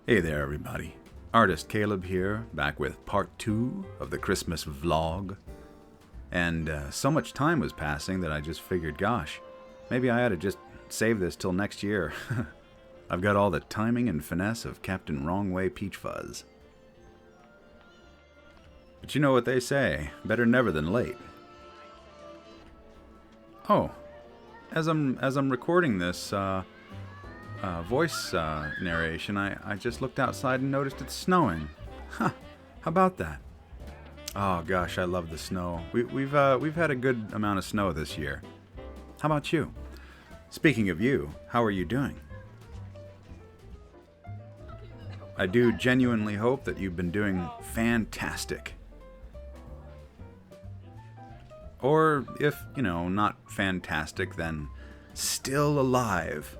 Hey there, everybody. Artist Caleb here, back with part 2 of the Christmas vlog. And so much time was passing that I just figured, gosh, maybe I ought to just save this till next year. I've got all the timing and finesse of Captain Wrongway Peach Fuzz. But you know what they say, better never than late. Oh, as I'm recording this voice narration, I just looked outside and noticed it's snowing. Huh, how about that? Oh gosh, I love the snow. We've had a good amount of snow this year. How about you? Speaking of you, how are you doing? I do genuinely hope that you've been doing fantastic. Or if, not fantastic, then still alive.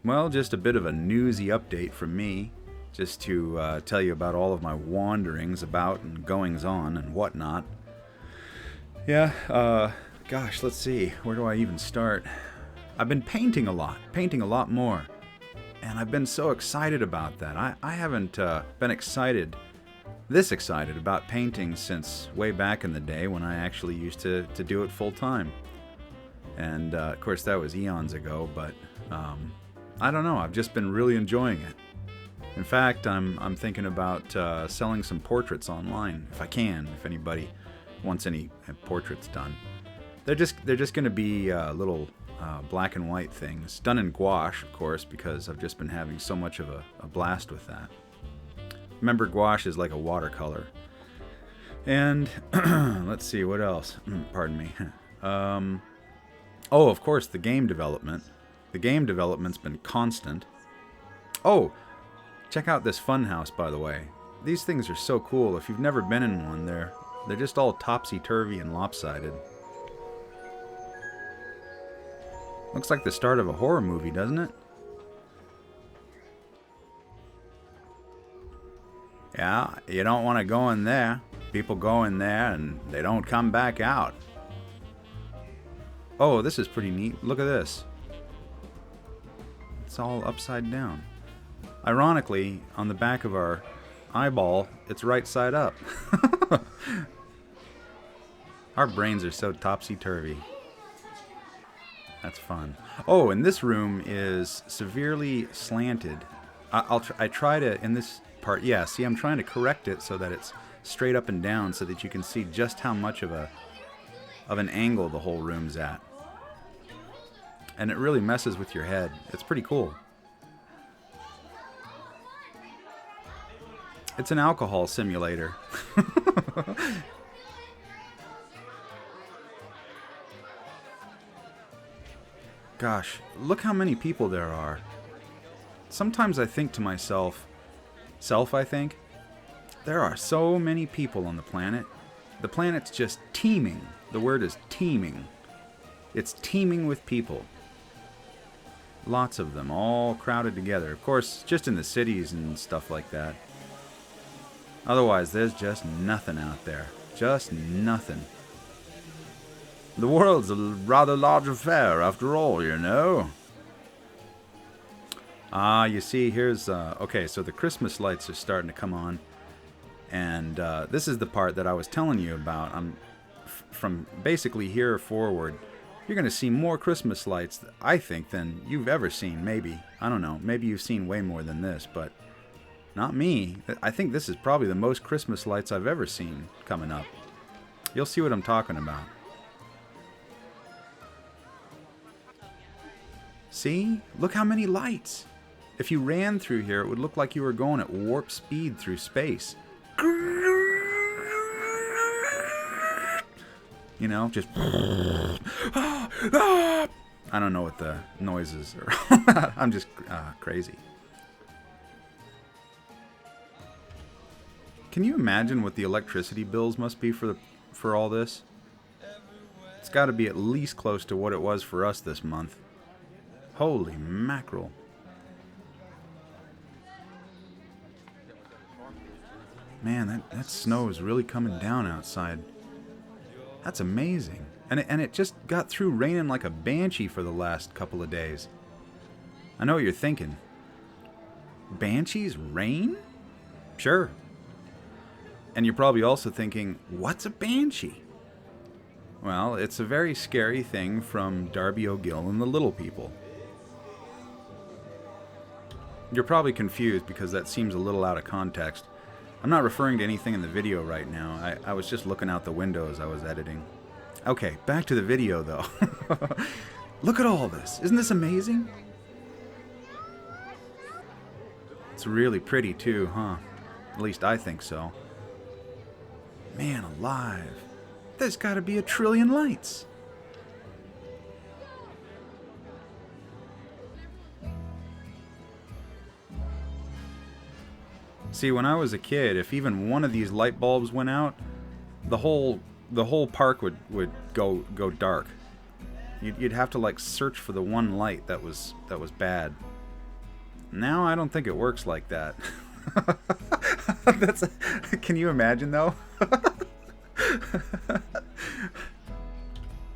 Well, just a bit of a newsy update from me, just to tell you about all of my wanderings about and goings-on and whatnot. Yeah, gosh, let's see, where do I even start? I've been painting a lot more, and I've been so excited about that. I haven't been this excited about painting since way back in the day when I actually used to do it full time. And of course that was eons ago, but I don't know, I've just been really enjoying it. In fact, I'm thinking about selling some portraits online, if I can, if anybody wants any portraits done. They're just going to be little black and white things, done in gouache, of course, because I've just been having so much of a blast with that. Remember, gouache is like a watercolor. And let's see, what else? Pardon me. Oh, of course, the game development. The game development's been constant. Oh, check out this funhouse, by the way. These things are so cool. If you've never been in one, they're just all topsy-turvy and lopsided. Looks like the start of a horror movie, doesn't it? Yeah, you don't want to go in there. People go in there and they don't come back out. Oh, this is pretty neat. Look at this. It's all upside down. Ironically, on the back of our eyeball, it's right side up. Our brains are so topsy-turvy. That's fun. Oh, and this room is severely slanted. I try to, in this part, yeah, see, I'm trying to correct it so that it's straight up and down so that you can see just how much of an angle the whole room's at. And it really messes with your head. It's pretty cool. It's an alcohol simulator. Gosh, look how many people there are. Sometimes I think to myself, I think, there are so many people on the planet. The planet's just teeming. The word is teeming. It's teeming with people. Lots of them, all crowded together. Of course, just in the cities and stuff like that. Otherwise, there's just nothing out there. Just nothing. The world's a rather large affair, after all, you know. You see, here's... okay, so the Christmas lights are starting to come on. And this is the part that I was telling you about. From basically here forward, you're going to see more Christmas lights, I think, than you've ever seen, maybe. I don't know. Maybe you've seen way more than this, but not me. I think this is probably the most Christmas lights I've ever seen coming up. You'll see what I'm talking about. See? Look how many lights. If you ran through here, it would look like you were going at warp speed through space. You know, just... I don't know what the noises are. I'm just crazy. Can you imagine what the electricity bills must be for all this? It's got to be at least close to what it was for us this month. Holy mackerel. Man, that snow is really coming down outside. That's amazing. And it just got through raining like a banshee for the last couple of days. I know what you're thinking. Banshees rain? Sure. And you're probably also thinking, what's a banshee? Well, it's a very scary thing from Darby O'Gill and the Little People. You're probably confused because that seems a little out of context. I'm not referring to anything in the video right now. I was just looking out the window as I was editing. Okay, back to the video though. Look at all this. Isn't this amazing? It's really pretty too, huh? At least I think so. Man alive. There's gotta be 1 trillion lights. See, when I was a kid, if even one of these light bulbs went out, the whole park would go dark. You'd have to like search for the one light that was bad. Now I don't think it works like that. Can you imagine though?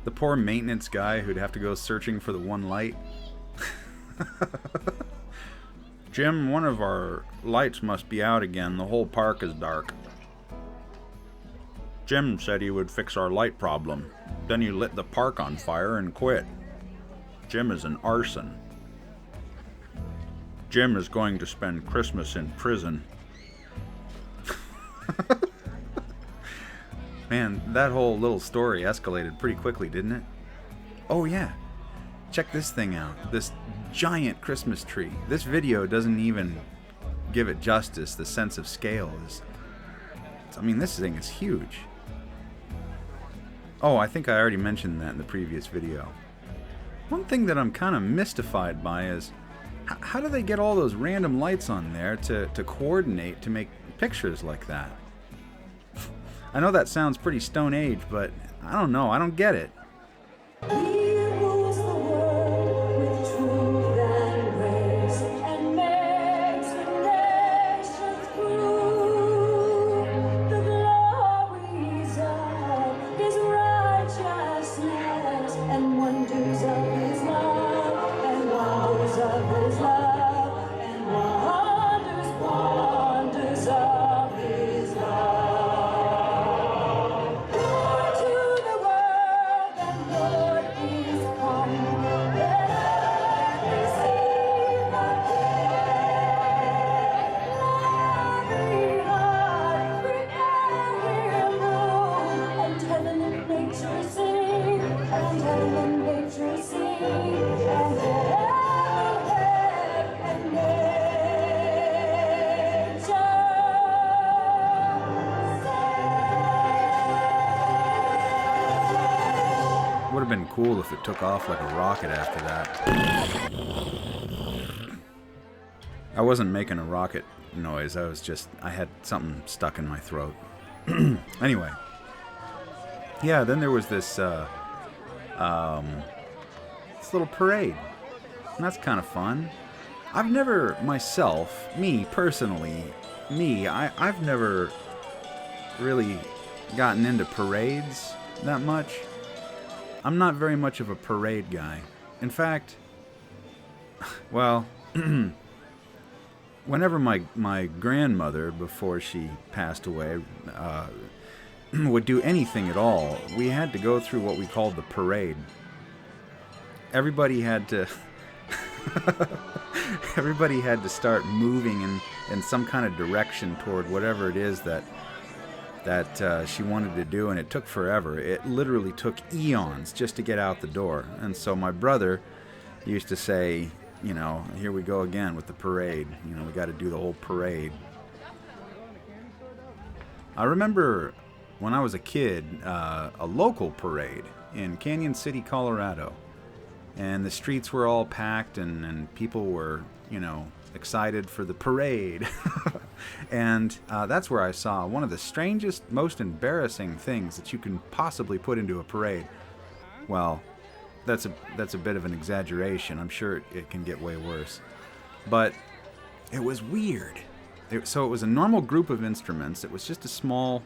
The poor maintenance guy who'd have to go searching for the one light. Jim, one of our lights must be out again. The whole park is dark. Jim said he would fix our light problem. Then he lit the park on fire and quit. Jim is an arson. Jim is going to spend Christmas in prison. Man, that whole little story escalated pretty quickly, didn't it? Oh yeah, check this thing out. This giant Christmas tree. This video doesn't even give it justice. The sense of scale is... I mean, this thing is huge. Oh, I think I already mentioned that in the previous video. One thing that I'm kind of mystified by is how do they get all those random lights on there to coordinate to make pictures like that? I know that sounds pretty Stone Age, but I don't know. I don't get it. Would have been cool if it took off like a rocket after that. I wasn't making a rocket noise. I had something stuck in my throat. Anyway. Yeah, then there was this little parade. And that's kind of fun. I've never myself, me personally, I've never really gotten into parades that much. I'm not very much of a parade guy. In fact, well, whenever my grandmother, before she passed away, would do anything at all, we had to go through what we called the parade. Everybody had to start moving in some kind of direction toward whatever it is that she wanted to do, and it took forever. It literally took eons just to get out the door. And so my brother used to say, you know, here we go again with the parade. You know, we got to do the whole parade. I remember when I was a kid, a local parade in Canyon City, Colorado. And the streets were all packed and people were, you know, excited for the parade. And that's where I saw one of the strangest, most embarrassing things that you can possibly put into a parade. Well, that's a bit of an exaggeration. I'm sure it can get way worse. But it was weird. So it was a normal group of instruments. It was just a small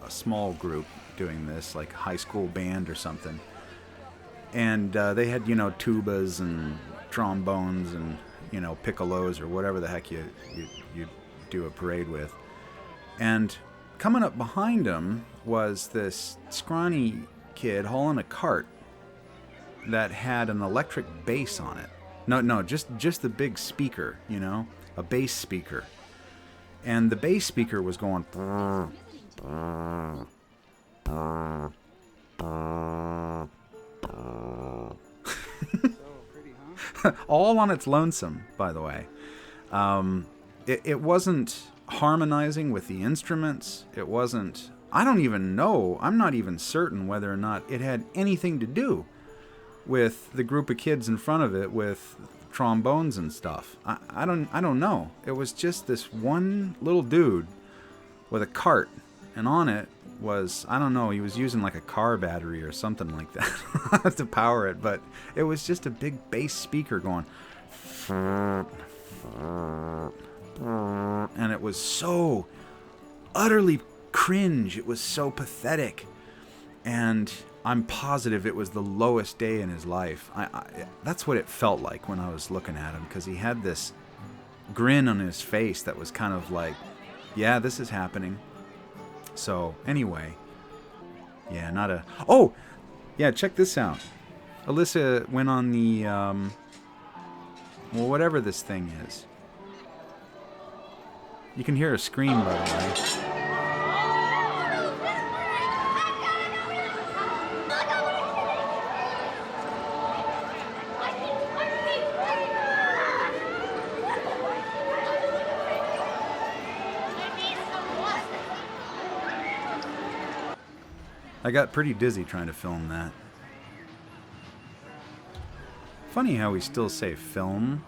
small group doing this, like a high school band or something. And they had, tubas and trombones and, piccolos or whatever the heck you do a parade with. And coming up behind him was this scrawny kid hauling a cart that had an electric bass on it. No, just the big speaker, a bass speaker. And the bass speaker was going all on its lonesome, by the way. It wasn't harmonizing with the instruments. It wasn't... I don't even know. I'm not even certain whether or not it had anything to do with the group of kids in front of it with trombones and stuff. I don't know. It was just this one little dude with a cart, and on it was, I don't know, he was using like a car battery or something like that to power it, but it was just a big bass speaker going, and it was so utterly cringe. It was so pathetic, and I'm positive it was the lowest day in his life. That's what it felt like when I was looking at him, because he had this grin on his face that was kind of like, yeah, this is happening. So, anyway, yeah, not a... Oh! Yeah, check this out. Alyssa went on the, well, whatever this thing is. You can hear a scream, by the way. I got pretty dizzy trying to film that. Funny how we still say film,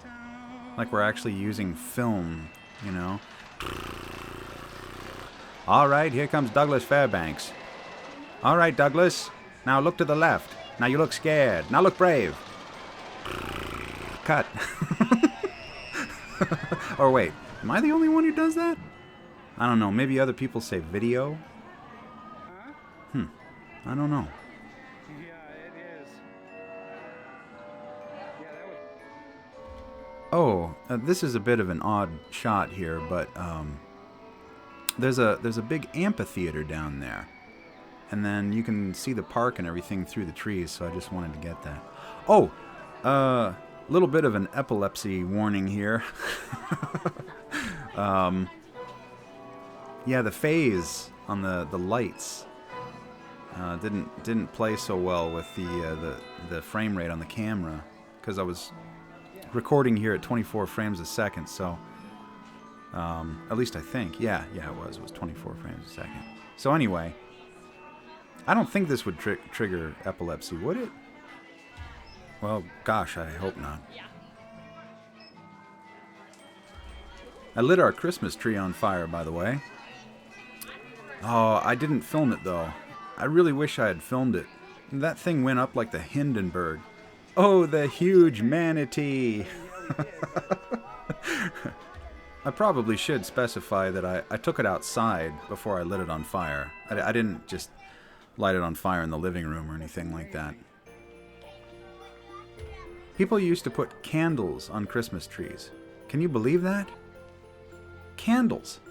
like we're actually using film, All right, here comes Douglas Fairbanks. All right, Douglas, now look to the left. Now you look scared. Now look brave. Cut. Or wait, am I the only one who does that? I don't know, maybe other people say video? I don't know. Yeah, it is. Yeah, that was... Oh, this is a bit of an odd shot here, but there's a big amphitheater down there, and then you can see the park and everything through the trees. So I just wanted to get that. Oh, little bit of an epilepsy warning here. Yeah, the phase on the lights. Didn't play so well with the frame rate on the camera, because I was recording here at 24 frames a second, so at least I think, yeah it was 24 frames a second. So anyway, I don't think this would trigger epilepsy, would it? Well, gosh, I hope not. I lit our Christmas tree on fire, by the way. Oh, I didn't film it though. I really wish I had filmed it. That thing went up like the Hindenburg. Oh, the huge manatee! I probably should specify that I took it outside before I lit it on fire. I didn't just light it on fire in the living room or anything like that. People used to put candles on Christmas trees. Can you believe that? Candles!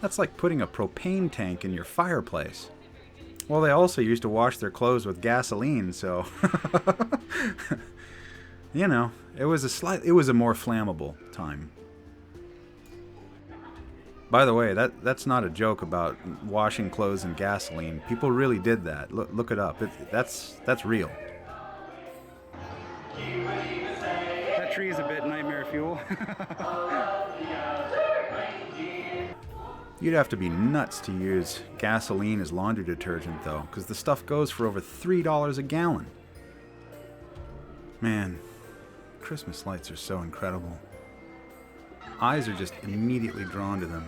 That's like putting a propane tank in your fireplace. Well, they also used to wash their clothes with gasoline, so it was a more flammable time. By the way, that's not a joke about washing clothes in gasoline. People really did that. Look it up. That's real. That tree is a bit nightmare fuel. You'd have to be nuts to use gasoline as laundry detergent, though, because the stuff goes for over $3 a gallon. Man, Christmas lights are so incredible. Eyes are just immediately drawn to them.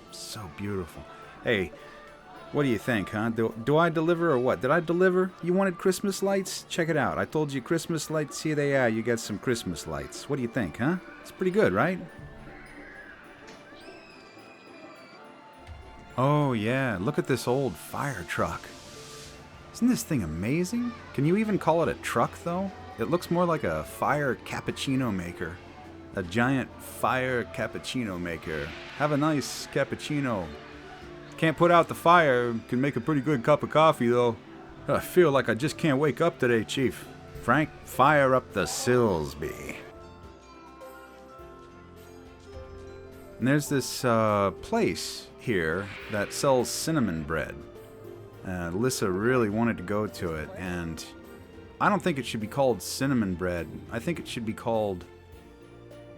It's so beautiful. Hey, what do you think, huh? Do I deliver or what? Did I deliver? You wanted Christmas lights? Check it out. I told you Christmas lights. Here they are. You get some Christmas lights. What do you think, huh? It's pretty good, right? Oh, yeah. Look at this old fire truck. Isn't this thing amazing? Can you even call it a truck, though? It looks more like a fire cappuccino maker. A giant fire cappuccino maker. Have a nice cappuccino. Can't put out the fire. Can make a pretty good cup of coffee, though. I feel like I just can't wake up today, Chief. Frank, fire up the Silsby. And there's this place here that sells cinnamon bread. Alyssa really wanted to go to it, and I don't think it should be called cinnamon bread. I think it should be called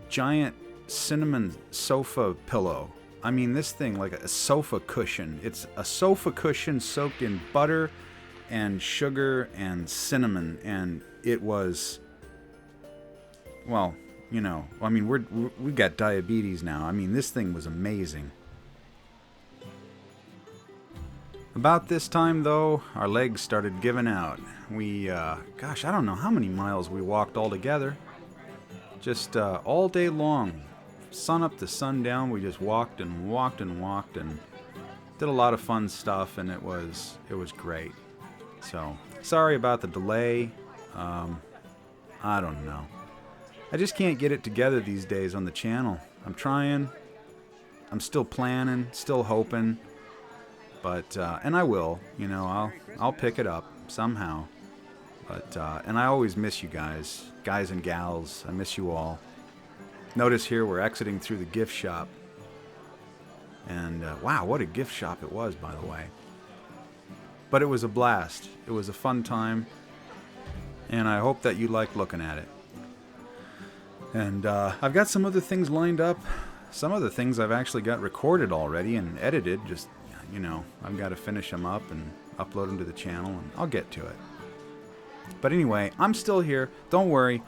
giant cinnamon sofa pillow. I mean, this thing like a sofa cushion. It's a sofa cushion soaked in butter and sugar and cinnamon, and it was, well, you know, I mean, we've got diabetes now. I mean, this thing was amazing. About this time, though, our legs started giving out. We, gosh, I don't know how many miles we walked all together. Just all day long, sun up to sundown, we just walked and walked and walked and did a lot of fun stuff, and it was great. So, sorry about the delay. I don't know. I just can't get it together these days on the channel. I'm trying. I'm still planning, still hoping. But, and I will, you know, I'll pick it up somehow. But, and I always miss you guys and gals. I miss you all. Notice here we're exiting through the gift shop. And, wow, what a gift shop it was, by the way. But it was a blast. It was a fun time. And I hope that you liked looking at it. And, I've got some other things lined up. Some of the things I've actually got recorded already and edited. Just, you know, I've got to finish them up and upload them to the channel, and I'll get to it. But anyway, I'm still here. Don't worry.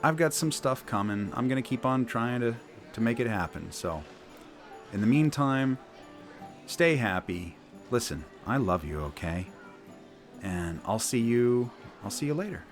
I've got some stuff coming. I'm going to keep on trying to make it happen. So, in the meantime, stay happy. Listen, I love you, okay? And I'll see you later.